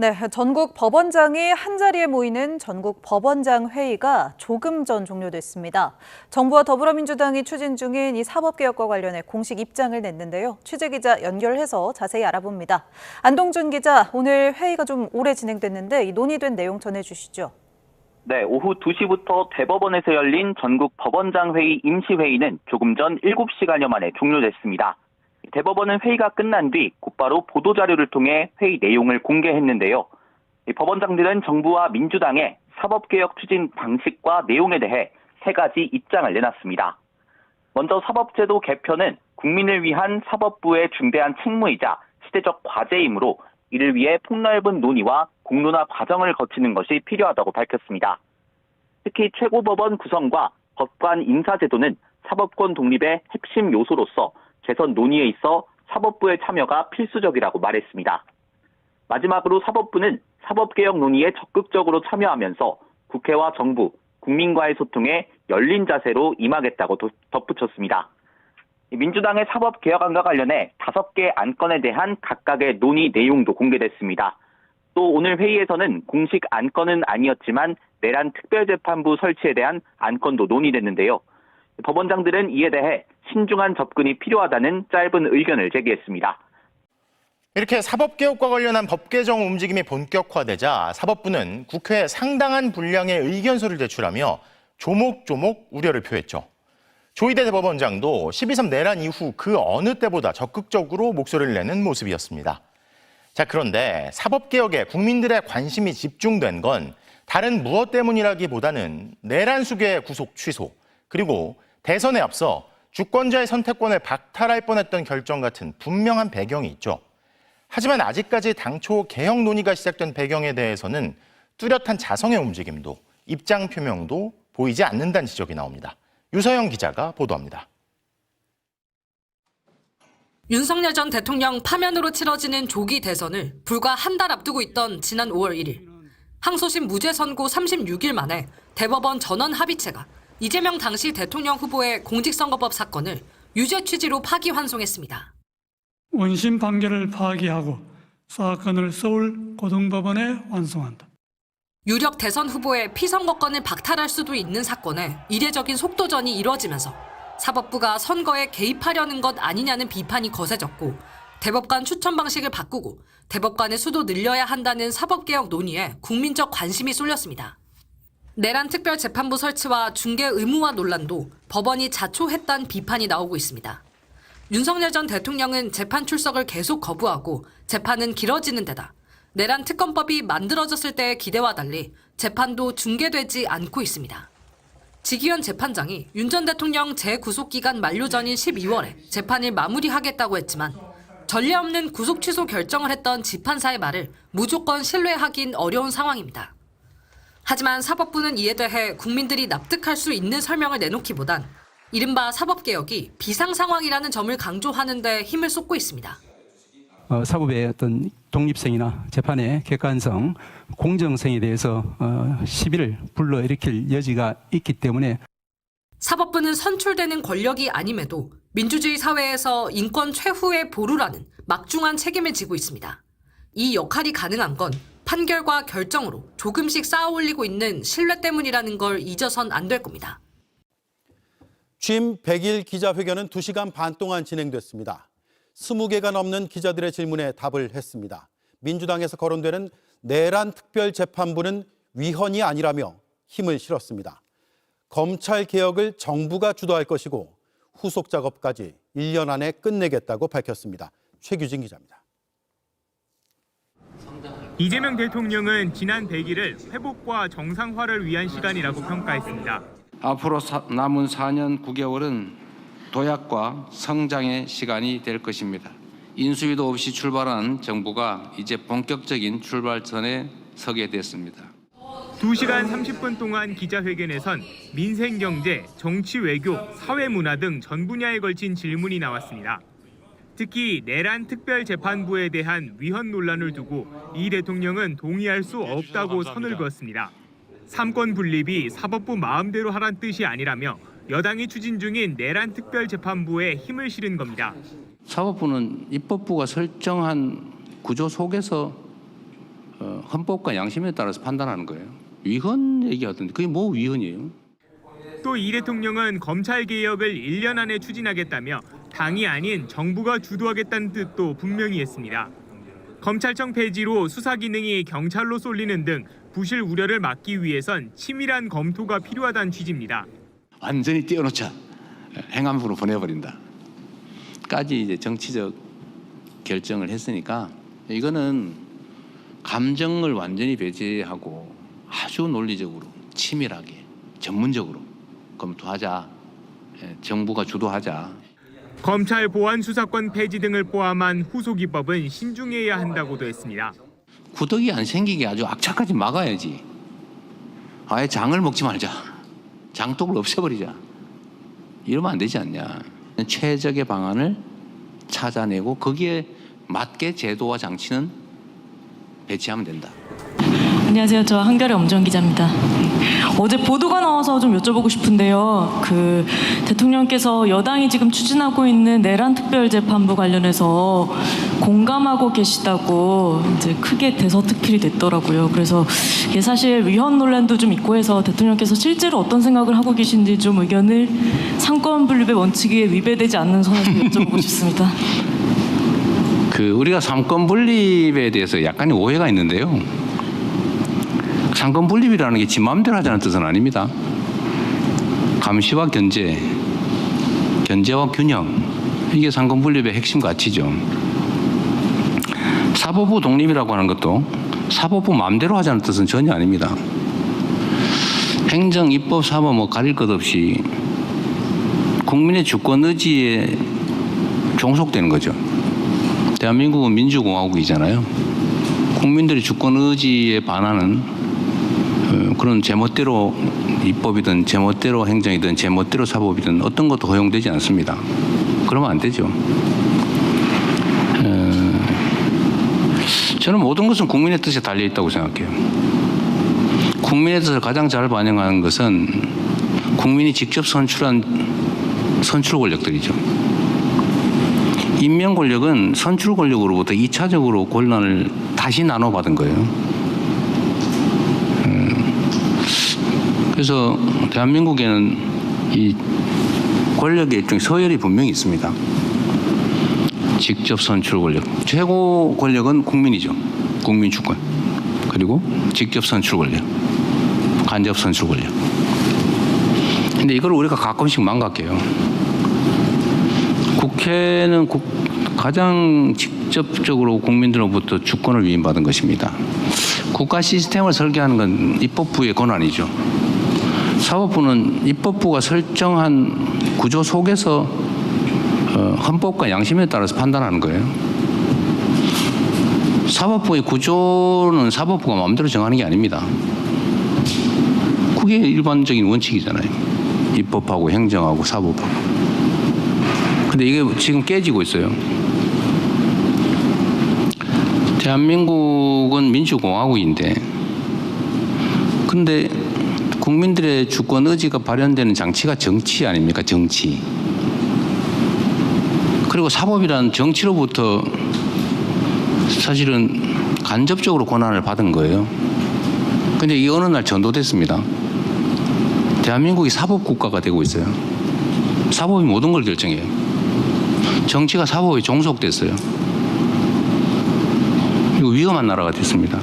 네, 전국 법원장이 한자리에 모이는 전국 법원장 회의가 조금 전 종료됐습니다. 정부와 더불어민주당이 추진 중인 이 사법개혁과 관련해 공식 입장을 냈는데요. 취재기자 연결해서 자세히 알아봅니다. 안동준 기자, 오늘 회의가 좀 오래 진행됐는데 이 논의된 내용 전해주시죠. 네, 오후 2시부터 대법원에서 열린 전국 법원장 회의 임시회의는 조금 전 7시간여 만에 종료됐습니다. 대법원은 회의가 끝난 뒤 곧바로 보도자료를 통해 회의 내용을 공개했는데요. 법원장들은 정부와 민주당의 사법개혁 추진 방식과 내용에 대해 3가지 입장을 내놨습니다. 먼저 사법제도 개편은 국민을 위한 사법부의 중대한 책무이자 시대적 과제이므로 이를 위해 폭넓은 논의와 공론화 과정을 거치는 것이 필요하다고 밝혔습니다. 특히 최고법원 구성과 법관 인사제도는 사법권 독립의 핵심 요소로서 개선 논의에 있어 사법부의 참여가 필수적이라고 말했습니다. 마지막으로 사법부는 사법개혁 논의에 적극적으로 참여하면서 국회와 정부, 국민과의 소통에 열린 자세로 임하겠다고 덧붙였습니다. 민주당의 사법개혁안과 관련해 5개 안건에 대한 각각의 논의 내용도 공개됐습니다. 또 오늘 회의에서는 공식 안건은 아니었지만 내란 특별재판부 설치에 대한 안건도 논의됐는데요. 법원장들은 이에 대해 신중한 접근이 필요하다는 짧은 의견을 제기했습니다. 이렇게 사법개혁과 관련한 법 개정 움직임이 본격화되자 사법부는 국회에 상당한 분량의 의견서를 제출하며 조목조목 우려를 표했죠. 조희대 대법원장도 12.3 내란 이후 그 어느 때보다 적극적으로 목소리를 내는 모습이었습니다. 자, 그런데 사법개혁에 국민들의 관심이 집중된 건 다른 무엇 때문이라기보다는 내란 수괴의 구속 취소, 그리고 대선에 앞서 주권자의 선택권을 박탈할 뻔했던 결정 같은 분명한 배경이 있죠. 하지만 아직까지 당초 개혁 논의가 시작된 배경에 대해서는 뚜렷한 자성의 움직임도 입장 표명도 보이지 않는다는 지적이 나옵니다. 유서영 기자가 보도합니다. 윤석열 전 대통령 파면으로 치러지는 조기 대선을 불과 한 달 앞두고 있던 지난 5월 1일. 항소심 무죄 선고 36일 만에 대법원 전원 합의체가 이재명 당시 대통령 후보의 공직선거법 사건을 유죄 취지로 파기환송했습니다. 원심 판결을 파기하고 사건을 서울 고등법원에 완송한다. 유력 대선 후보의 피선거권을 박탈할 수도 있는 사건에 이례적인 속도전이 이뤄지면서 사법부가 선거에 개입하려는 것 아니냐는 비판이 거세졌고 대법관 추천 방식을 바꾸고 대법관의 수도 늘려야 한다는 사법개혁 논의에 국민적 관심이 쏠렸습니다. 내란 특별재판부 설치와 중개 의무화 논란도 법원이 자초했다는 비판이 나오고 있습니다. 윤석열 전 대통령은 재판 출석을 계속 거부하고 재판은 길어지는 데다 내란 특검법이 만들어졌을 때의 기대와 달리 재판도 중개되지 않고 있습니다. 지기현 재판장이 윤 전 대통령 재구속기간 만료 전인 12월에 재판을 마무리하겠다고 했지만 전례 없는 구속 취소 결정을 했던 재판사의 말을 무조건 신뢰하긴 어려운 상황입니다. 하지만 사법부는 이에 대해 국민들이 납득할 수 있는 설명을 내놓기보단 이른바 사법개혁이 비상상황이라는 점을 강조하는 데 힘을 쏟고 있습니다. 사법의 어떤 독립성이나 재판의 객관성, 공정성에 대해서 시비를 불러일으킬 여지가 있기 때문에 사법부는 선출되는 권력이 아님에도 민주주의 사회에서 인권 최후의 보루라는 막중한 책임을 지고 있습니다. 이 역할이 가능한 건 판결과 결정으로 조금씩 쌓아올리고 있는 신뢰 때문이라는 걸 잊어선 안 될 겁니다. 취임 100일 기자회견은 2시간 반 동안 진행됐습니다. 20개가 넘는 기자들의 질문에 답을 했습니다. 민주당에서 거론되는 내란 특별재판부는 위헌이 아니라며 힘을 실었습니다. 검찰 개혁을 정부가 주도할 것이고 후속 작업까지 1년 안에 끝내겠다고 밝혔습니다. 최규진 기자입니다. 이재명 대통령은 지난 100일을 회복과 정상화를 위한 시간이라고 평가했습니다. 앞으로 남은 4년 9개월은 도약과 성장의 시간이 될 것입니다. 인수위도 없이 출발한 정부가 이제 본격적인 출발선에 서게 됐습니다. 2시간 30분 동안 기자회견에선 민생 경제, 정치 외교, 사회 문화 등 전 분야에 걸친 질문이 나왔습니다. 특히 내란 특별재판부에 대한 위헌 논란을 두고 이 대통령은 동의할 수 없다고 선을 그었습니다. 삼권 분립이 사법부 마음대로 하란 뜻이 아니라며 여당이 추진 중인 내란 특별재판부에 힘을 실은 겁니다. 사법부는 입법부가 설정한 구조 속에서 헌법과 양심에 따라서 판단하는 거예요. 위헌 얘기하던데 그게 뭐 위헌이에요? 또 이 대통령은 검찰 개혁을 1년 안에 추진하겠다며 당이 아닌 정부가 주도하겠다는 뜻도 분명히 했습니다. 검찰청 폐지로 수사 기능이 경찰로 쏠리는 등 부실 우려를 막기 위해선 치밀한 검토가 필요하다는 취지입니다. 완전히 띄워놓자. 행안부로 보내버린다. 까지 이제 정치적 결정을 했으니까 이거는 감정을 완전히 배제하고 아주 논리적으로 치밀하게 전문적으로 검토하자. 정부가 주도하자. 검찰 보안 수사권 폐지 등을 포함한 후속 입법은 신중해야 한다고도 했습니다. 구더기 안 생기게 아주 악착같이 막아야지. 아예 장을 먹지 말자. 장독을 없애버리자. 이러면 안 되지 않냐. 최적의 방안을 찾아내고 거기에 맞게 제도와 장치는 배치하면 된다. 안녕하세요. 저 한겨레 엄정 기자입니다. 어제 보도가 나와서 좀 여쭤보고 싶은데요. 그 대통령께서 여당이 지금 추진하고 있는 내란 특별재판부 관련해서 공감하고 계시다고 이제 크게 대서특필이 됐더라고요. 그래서 이게 사실 위헌 논란도 좀 있고 해서 대통령께서 실제로 어떤 생각을 하고 계신지 좀 의견을 상권 분립의 원칙에 위배되지 않는 선에서 여쭤보고 싶습니다. 우리가 삼권 분립에 대해서 약간의 오해가 있는데요. 삼권 분립이라는 게 지 마음대로 하자는 뜻은 아닙니다. 감시와 견제, 견제와 균형, 이게 삼권 분립의 핵심 가치죠. 사법부 독립이라고 하는 것도 사법부 마음대로 하자는 뜻은 전혀 아닙니다. 행정, 입법, 사법 뭐 가릴 것 없이 국민의 주권 의지에 종속되는 거죠. 대한민국은 민주공화국이잖아요. 국민들의 주권 의지에 반하는 그런 제멋대로 입법이든 제멋대로 행정이든 제멋대로 사법이든 어떤 것도 허용되지 않습니다. 그러면 안 되죠. 저는 모든 것은 국민의 뜻에 달려 있다고 생각해요. 국민의 뜻을 가장 잘 반영하는 것은 국민이 직접 선출한 선출 권력들이죠. 임명 권력은 선출 권력으로부터 2차적으로 권한을 다시 나눠받은 거예요. 그래서 대한민국에는 이 권력의 일종의 서열이 분명히 있습니다. 직접 선출 권력. 최고 권력은 국민이죠. 국민 주권. 그리고 직접 선출 권력. 간접 선출 권력. 근데 이걸 우리가 가끔씩 망각해요. 국회는 가장 직접적으로 국민들로부터 주권을 위임받은 것입니다. 국가 시스템을 설계하는 건 입법부의 권한이죠. 사법부는 입법부가 설정한 구조 속에서 헌법과 양심에 따라서 판단하는 거예요. 사법부의 구조는 사법부가 마음대로 정하는 게 아닙니다. 그게 일반적인 원칙이잖아요. 입법하고 행정하고 사법하고. 근데 이게 지금 깨지고 있어요. 대한민국은 민주공화국인데 근데 국민들의 주권 의지가 발현되는 장치가 정치 아닙니까? 정치. 그리고 사법이란 정치로부터 사실은 간접적으로 권한을 받은 거예요. 근데 이 어느 날 전도됐습니다. 대한민국이 사법국가가 되고 있어요. 사법이 모든 걸 결정해요. 정치가 사법에 종속됐어요. 이거 위험한 나라가 됐습니다.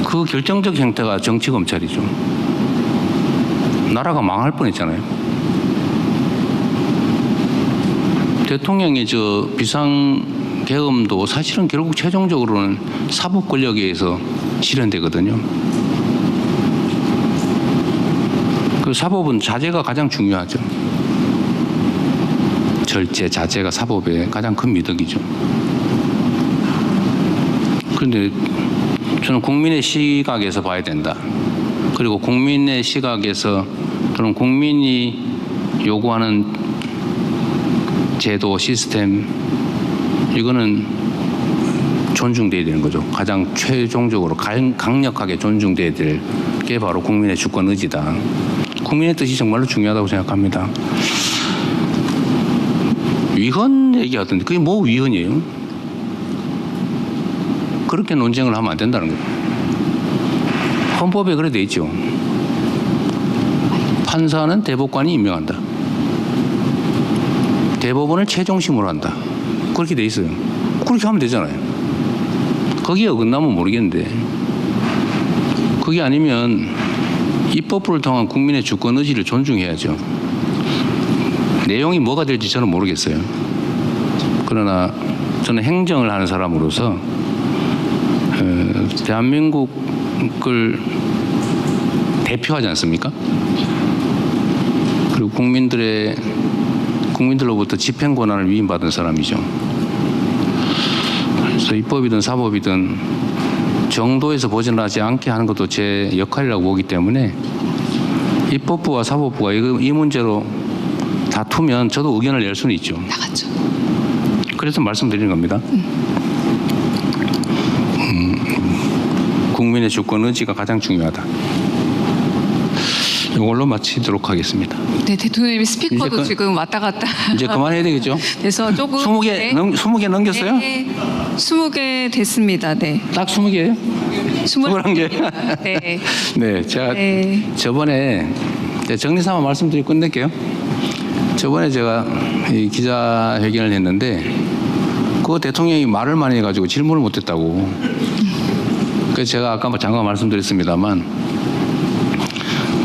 그 결정적 형태가 정치검찰이죠. 나라가 망할 뻔했잖아요. 대통령의 저 비상계엄도 사실은 결국 최종적으로는 사법 권력에 의해서 실현되거든요. 그 사법은 자제가 가장 중요하죠. 절제, 자제가 사법의 가장 큰 미덕이죠. 그런데 저는 국민의 시각에서 봐야 된다. 그리고 국민의 시각에서 또는 국민이 요구하는 제도, 시스템 이거는 존중돼야 되는 거죠. 가장 최종적으로 강력하게 존중돼야 될 게 바로 국민의 주권 의지다. 국민의 뜻이 정말로 중요하다고 생각합니다. 위헌 얘기하던데 그게 뭐 위헌이에요? 그렇게 논쟁을 하면 안 된다는 거예요. 헌법에 그래 돼 있죠. 판사는 대법관이 임명한다. 대법원을 최종심으로 한다. 그렇게 돼 있어요. 그렇게 하면 되잖아요. 거기에 어긋나면 모르겠는데 그게 아니면 입법부를 통한 국민의 주권 의지를 존중해야죠. 내용이 뭐가 될지 저는 모르겠어요. 그러나 저는 행정을 하는 사람으로서 대한민국을 대표하지 않습니까? 그리고 국민들로부터 집행 권한을 위임받은 사람이죠. 그래서 입법이든 사법이든 정도에서 벗어나지 않게 하는 것도 제 역할이라고 보기 때문에 입법부와 사법부가 이 문제로 다투면 저도 의견을 낼 수는 있죠. 나갔죠. 그래서 말씀드리는 겁니다. 국민의 주권 의지가 가장 중요하다. 이걸로 마치도록 하겠습니다. 네, 대통령님 스피커도 이제 지금 왔다 갔다. 이제 그만해야 되겠죠? 그래서 조금 20개 넘겼어요? 네, 20개 됐습니다. 네. 딱 20개예요? 21개. 네. 네, 제가 네. 저번에 정리삼아 말씀드리고 끝낼게요. 저번에 제가 이 기자회견을 했는데 그거 대통령이 말을 많이 해가지고 질문을 못했다고. 그래서 제가 아까 잠깐 말씀드렸습니다만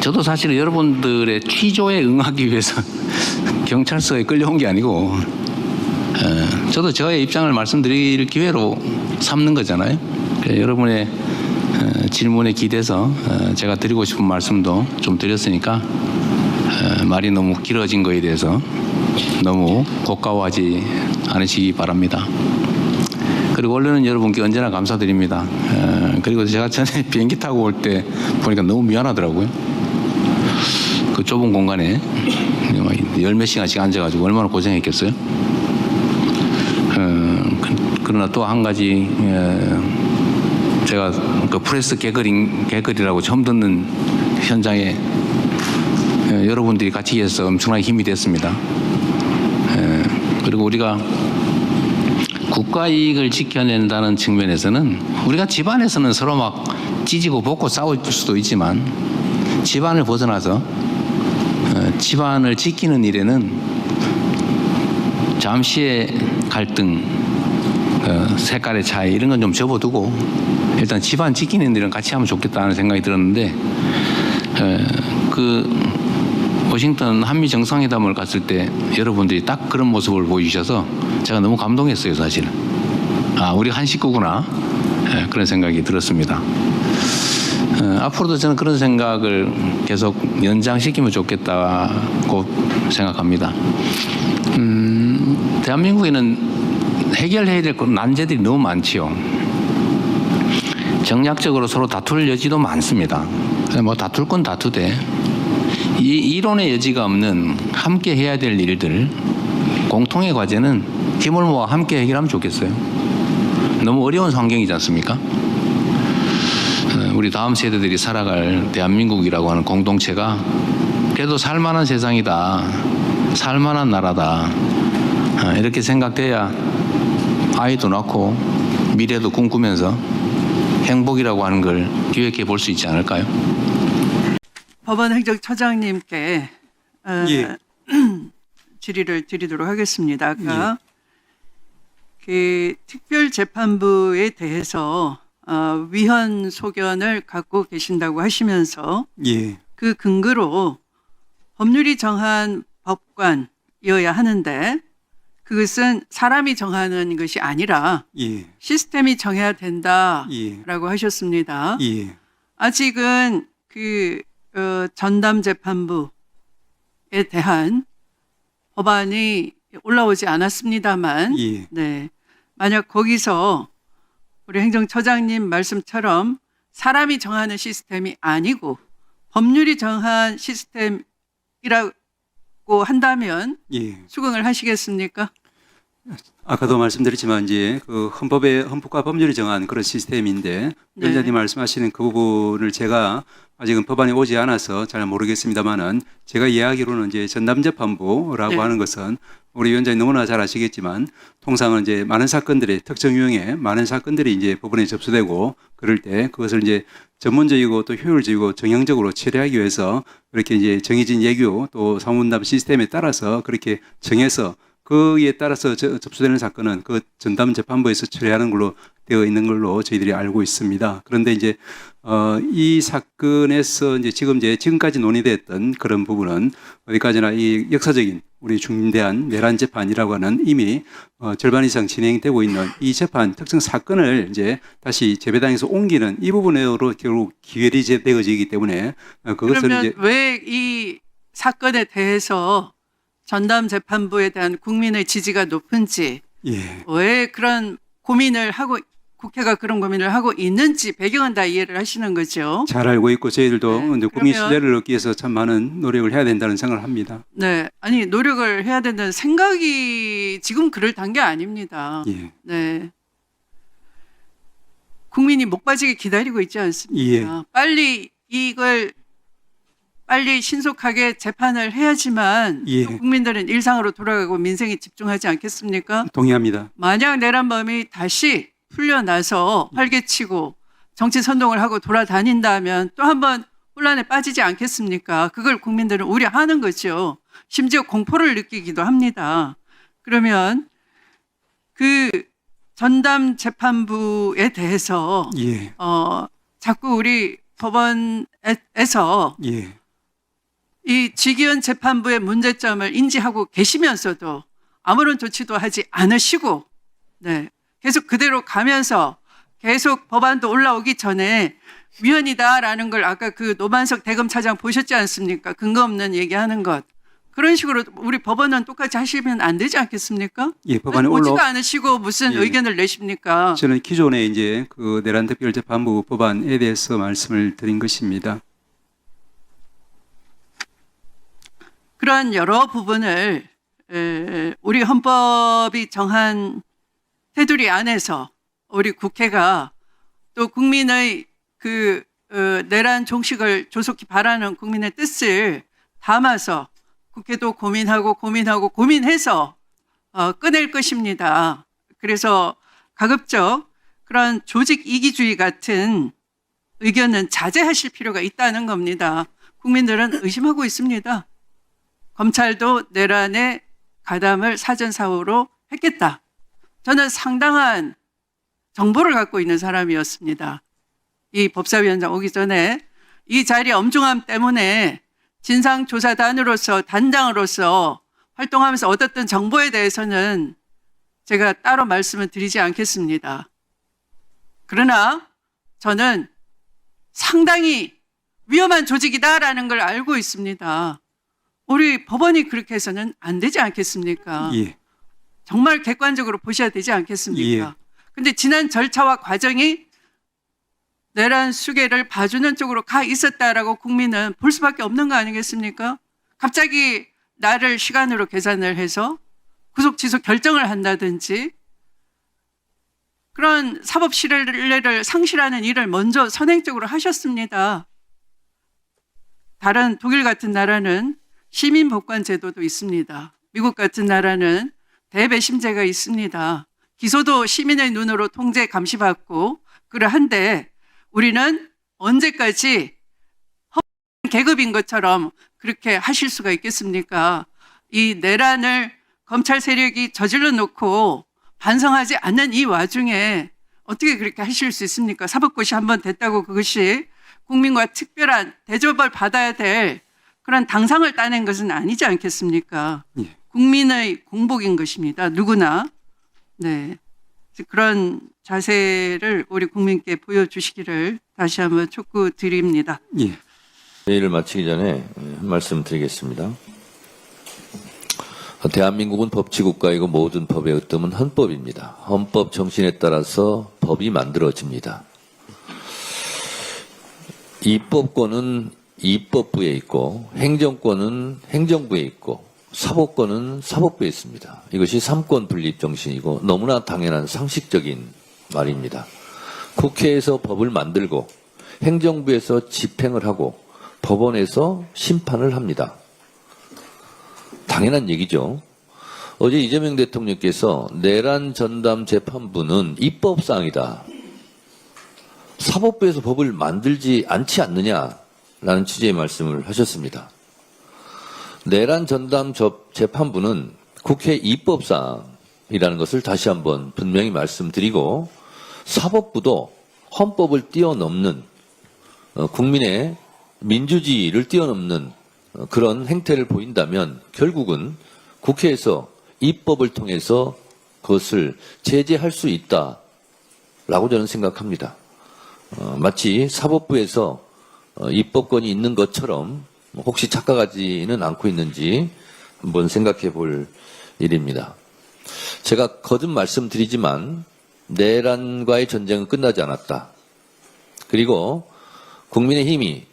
저도 사실 여러분들의 취조에 응하기 위해서 경찰서에 끌려온 게 아니고 저도 저의 입장을 말씀드릴 기회로 삼는 거잖아요. 여러분의 질문에 기대서 제가 드리고 싶은 말씀도 좀 드렸으니까 말이 너무 길어진 거에 대해서 너무 고가워하지 않으시기 바랍니다. 그리고 언론은 여러분께 언제나 감사드립니다. 그리고 제가 전에 비행기 타고 올 때 보니까 너무 미안하더라고요. 그 좁은 공간에 열 몇 시간씩 앉아가지고 얼마나 고생했겠어요. 그러나 또 한 가지 제가 그 프레스 개걸이라고 처음 듣는 현장에 여러분들이 같이 계셔서 엄청나게 힘이 됐습니다. 그리고 우리가 국가 이익을 지켜낸다는 측면에서는 우리가 집안에서는 서로 막 찢고 볶고 싸울 수도 있지만 집안을 벗어나서 집안을 지키는 일에는 잠시의 갈등, 색깔의 차이 이런 건 좀 접어두고 일단 집안 지키는 일은 같이 하면 좋겠다는 생각이 들었는데 그 워싱턴 한미 정상회담을 갔을 때 여러분들이 딱 그런 모습을 보여주셔서 제가 너무 감동했어요, 사실은. 아, 우리 한 식구구나. 그런 생각이 들었습니다. 앞으로도 저는 그런 생각을 계속 연장시키면 좋겠다고 생각합니다. 대한민국에는 해결해야 될 난제들이 너무 많지요. 정략적으로 서로 다툴 여지도 많습니다. 뭐 다툴 건 다투되 이 이론의 여지가 없는 함께 해야 될 일들, 공통의 과제는 힘을 모아 함께 해결하면 좋겠어요. 너무 어려운 환경이지 않습니까? 우리 다음 세대들이 살아갈 대한민국이라고 하는 공동체가 그래도 살만한 세상이다, 살만한 나라다, 이렇게 생각돼야 아이도 낳고 미래도 꿈꾸면서 행복이라고 하는 걸 기획해 볼 수 있지 않을까요? 법원 행정처장님께 예. 질의를 드리도록 하겠습니다. 아까 그 특별재판부에 대해서 위헌 소견을 갖고 계신다고 하시면서 예. 그 근거로 법률이 정한 법관이어야 하는데 그것은 사람이 정하는 것이 아니라 예. 시스템이 정해야 된다라고 예. 하셨습니다. 예. 아직은 그 전담재판부에 대한 법안이 올라오지 않았습니다만, 예. 네, 만약 거기서 우리 행정처장님 말씀처럼 사람이 정하는 시스템이 아니고 법률이 정한 시스템이라고 한다면 예. 수긍을 하시겠습니까? 아까도 말씀드렸지만 이제 그 헌법과 법률이 정한 그런 시스템인데 위원장님 말씀하시는 그 부분을 제가 아직은 법안이 오지 않아서 잘 모르겠습니다만은 제가 이야기로는 이제 전담재판부라고 하는 것은 우리 위원장님 너무나 잘 아시겠지만 통상은 이제 많은 사건들의 특정 유형의 많은 사건들이 이제 법원에 접수되고 그럴 때 그것을 이제 전문적이고 또 효율적이고 정형적으로 처리하기 위해서 그렇게 이제 정해진 예규 또 사무분담 시스템에 따라서 그렇게 정해서 거기에 따라서 접수되는 사건은 그 전담 재판부에서 처리하는 걸로 되어 있는 걸로 저희들이 알고 있습니다. 그런데 이제 이 사건에서 이제 지금까지 논의됐던 그런 부분은 어디까지나 이 역사적인 우리 중대한 내란 재판이라고 하는 이미 절반 이상 진행되고 있는 이 재판 특정 사건을 이제 다시 재배당에서 옮기는 이 부분으로 결국 기회리 되어지기 때문에 그것을 그러면 이제 왜 이 사건에 대해서 전담 재판부에 대한 국민의 지지가 높은지, 예. 왜 그런 고민을 하고 국회가 그런 고민을 하고 있는지 배경은 다 이해를 하시는 거죠. 잘 알고 있고 저희들도 네, 이제 국민 그러면- 신뢰를 얻기 위해서 참 많은 노력을 해야 된다는 생각을 합니다. 네, 아니 노력을 해야 된다는 생각이 지금 그럴 단계 아닙니다. 예. 네, 국민이 목 빠지게 기다리고 있지 않습니까? 빨리 신속하게 재판을 해야지만 예. 또 국민들은 일상으로 돌아가고 민생에 집중하지 않겠습니까? 동의합니다. 만약 내란범이 다시 풀려나서 활개치고 정치 선동을 하고 돌아다닌다면 또 한 번 혼란에 빠지지 않겠습니까? 그걸 국민들은 우려하는 거죠. 심지어 공포를 느끼기도 합니다. 그러면 그 전담 재판부에 대해서 예. 자꾸 우리 법원에서 예. 이 직위원 재판부의 문제점을 인지하고 계시면서도 아무런 조치도 하지 않으시고, 네, 계속 그대로 가면서 계속 법안도 올라오기 전에 위헌이다라는 걸 아까 그 노만석 대검차장 보셨지 않습니까? 근거 없는 얘기하는 것. 그런 식으로 우리 법원은 똑같이 하시면 안 되지 않겠습니까? 예, 법안에 오지가 않으시고 무슨 예. 의견을 내십니까? 저는 기존에 이제 그 내란 특별재판부 법안에 대해서 말씀을 드린 것입니다. 그런 여러 부분을 우리 헌법이 정한 테두리 안에서 우리 국회가 또 국민의 그 내란 종식을 조속히 바라는 국민의 뜻을 담아서 국회도 고민해서 꺼낼 것입니다. 그래서 가급적 그런 조직 이기주의 같은 의견은 자제하실 필요가 있다는 겁니다. 국민들은 의심하고 있습니다. 검찰도 내란의 가담을 사전사후로 했겠다. 저는 상당한 정보를 갖고 있는 사람이었습니다. 이 법사위원장 오기 전에 이 자리의 엄중함 때문에 진상조사단으로서 단장으로서 활동하면서 얻었던 정보에 대해서는 제가 따로 말씀을 드리지 않겠습니다. 그러나 저는 상당히 위험한 조직이다라는 걸 알고 있습니다. 우리 법원이 그렇게 해서는 안 되지 않겠습니까? 예. 정말 객관적으로 보셔야 되지 않겠습니까? 근데 지난 절차와 과정이 내란 수계를 봐주는 쪽으로 가 있었다라고 국민은 볼 수밖에 없는 거 아니겠습니까? 갑자기 나를 시간으로 계산을 해서 구속 취소 결정을 한다든지 그런 사법 신뢰를 상실하는 일을 먼저 선행적으로 하셨습니다. 다른 독일 같은 나라는 시민 복권 제도도 있습니다. 미국 같은 나라는 대배심제가 있습니다. 기소도 시민의 눈으로 통제 감시받고 그러한데 우리는 언제까지 계급인 것처럼 그렇게 하실 수가 있겠습니까? 이 내란을 검찰 세력이 저질러 놓고 반성하지 않는 이 와중에 어떻게 그렇게 하실 수 있습니까? 사법고시 한번 됐다고 그것이 국민과 특별한 대접을 받아야 될 그런 당상을 따낸 것은 아니지 않겠습니까? 예. 국민의 공복인 것입니다. 누구나. 네. 그런 자세를 우리 국민께 보여주시기를 다시 한번 촉구드립니다. 예. 회의를 마치기 전에 한 말씀 드리겠습니다. 대한민국은 법치국가이고 모든 법의 으뜸은 헌법입니다. 헌법 정신에 따라서 법이 만들어집니다. 입법권은 입법부에 있고 행정권은 행정부에 있고 사법권은 사법부에 있습니다. 이것이 삼권 분립 정신이고 너무나 당연한 상식적인 말입니다. 국회에서 법을 만들고 행정부에서 집행을 하고 법원에서 심판을 합니다. 당연한 얘기죠. 어제 이재명 대통령께서 내란 전담 재판부는 입법사항이다. 사법부에서 법을 만들지 않지 않느냐라는 취지의 말씀을 하셨습니다. 내란 전담 재판부는 국회 입법사항이라는 것을 다시 한번 분명히 말씀드리고, 사법부도 헌법을 뛰어넘는 국민의 민주주의를 뛰어넘는 그런 행태를 보인다면 결국은 국회에서 입법을 통해서 그것을 제재할 수 있다라고 저는 생각합니다. 마치 사법부에서 입법권이 있는 것처럼 혹시 착각하지는 않고 있는지 한번 생각해 볼 일입니다. 제가 거듭 말씀드리지만 내란과의 전쟁은 끝나지 않았다. 그리고 국민의힘이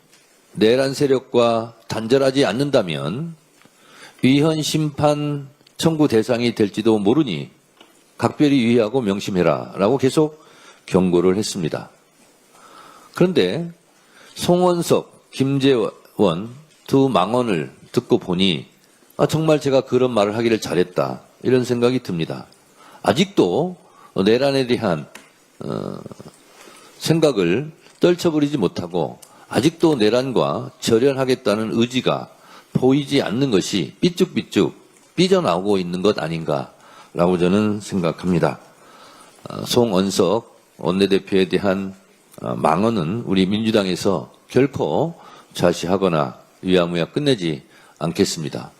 내란 세력과 단절하지 않는다면 위헌 심판 청구 대상이 될지도 모르니 각별히 유의하고 명심해라 라고 계속 경고를 했습니다. 그런데 송원석, 김재원 두 망언을 듣고 보니 정말 제가 그런 말을 하기를 잘했다 이런 생각이 듭니다. 아직도 내란에 대한 생각을 떨쳐버리지 못하고 아직도 내란과 절연하겠다는 의지가 보이지 않는 것이 삐쭉삐쭉 삐져나오고 있는 것 아닌가라고 저는 생각합니다. 송원석 원내대표에 대한 망언은 우리 민주당에서 결코 좌시하거나 유야무야 끝내지 않겠습니다.